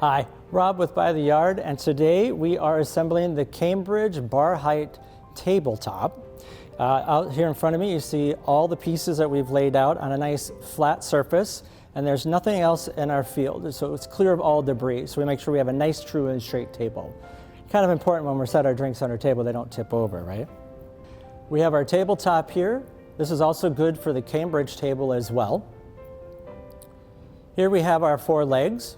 Hi, Rob with By the Yard, and today we are assembling the Cambridge Bar Height tabletop. Out here in front of me you see all the pieces that we've laid out on a nice flat surface, and there's nothing else in our field, so it's clear of all debris, so we make sure we have a nice, true, and straight table. Kind of important when we're set our drinks on our table, they don't tip over, right? We have our tabletop here. This is also good for the Cambridge table as well. Here we have our 4 legs.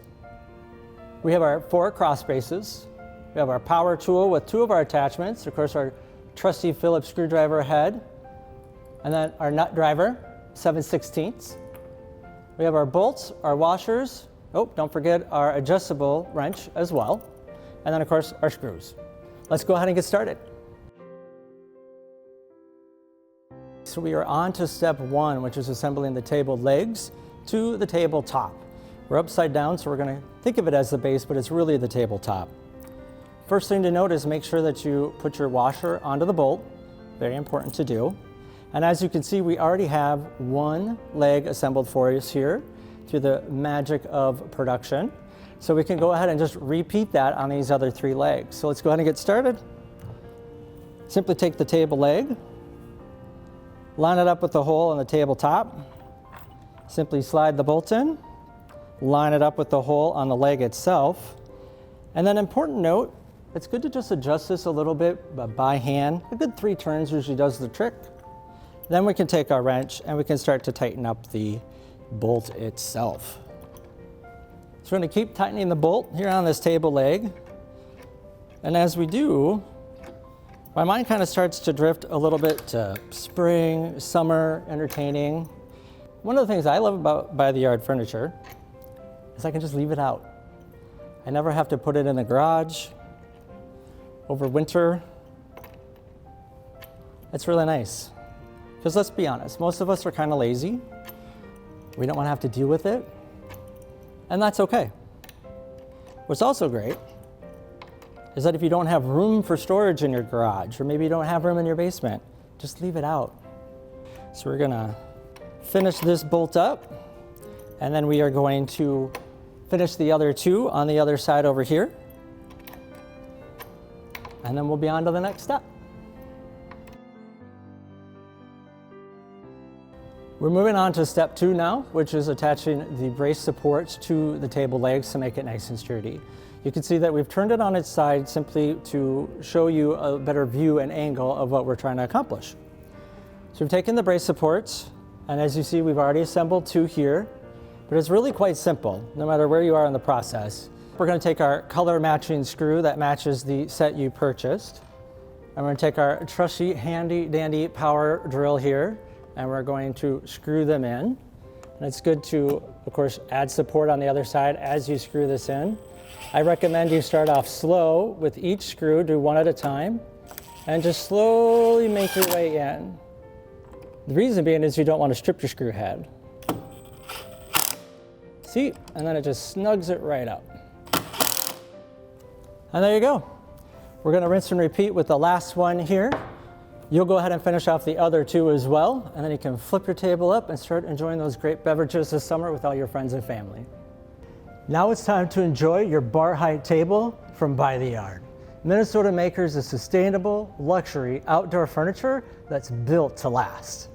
We have our 4 cross braces. We have our power tool with 2 of our attachments. Of course, our trusty Phillips screwdriver head. And then our nut driver, 7/16. We have our bolts, our washers. Oh, don't forget our adjustable wrench as well. And then, of course, our screws. Let's go ahead and get started. So we are on to step 1, which is assembling the table legs to the tabletop. We're upside down, so we're going to think of it as the base, but it's really the tabletop. First thing to note is make sure that you put your washer onto the bolt. Very important to do. And as you can see, we already have 1 leg assembled for us here through the magic of production. So we can go ahead and just repeat that on these other 3 legs. So let's go ahead and get started. Simply take the table leg, line it up with the hole in the tabletop. Simply slide the bolt in, line it up with the hole on the leg itself. And then important note, it's good to just adjust this a little bit by hand. A good 3 turns usually does the trick. Then we can take our wrench and we can start to tighten up the bolt itself. So we're going to keep tightening the bolt here on this table leg. And as we do, my mind kind of starts to drift a little bit to spring, summer, entertaining. One of the things I love about By the Yard furniture is I can just leave it out. I never have to put it in the garage over winter. It's really nice. Because let's be honest, most of us are kind of lazy. We don't want to have to deal with it. And that's okay. What's also great is that if you don't have room for storage in your garage, or maybe you don't have room in your basement, just leave it out. So we're gonna finish this bolt up, and then we are going to finish the other 2 on the other side over here. And then we'll be on to the next step. We're moving on to step 2 now, which is attaching the brace supports to the table legs to make it nice and sturdy. You can see that we've turned it on its side simply to show you a better view and angle of what we're trying to accomplish. So we've taken the brace supports, and as you see, we've already assembled 2 here, but it's really quite simple, no matter where you are in the process. We're going to take our color matching screw that matches the set you purchased, and we're going to take our trusty handy dandy power drill here, and we're going to screw them in. And it's good to, of course, add support on the other side as you screw this in. I recommend you start off slow with each screw, do 1 at a time, and just slowly make your way in. The reason being is you don't want to strip your screw head. See? And then it just snugs it right up. And there you go. We're going to rinse and repeat with the last one here. You'll go ahead and finish off the other 2 as well, and then you can flip your table up and start enjoying those great beverages this summer with all your friends and family. Now it's time to enjoy your bar height table from By the Yard. Minnesota Makers is sustainable, luxury, outdoor furniture that's built to last.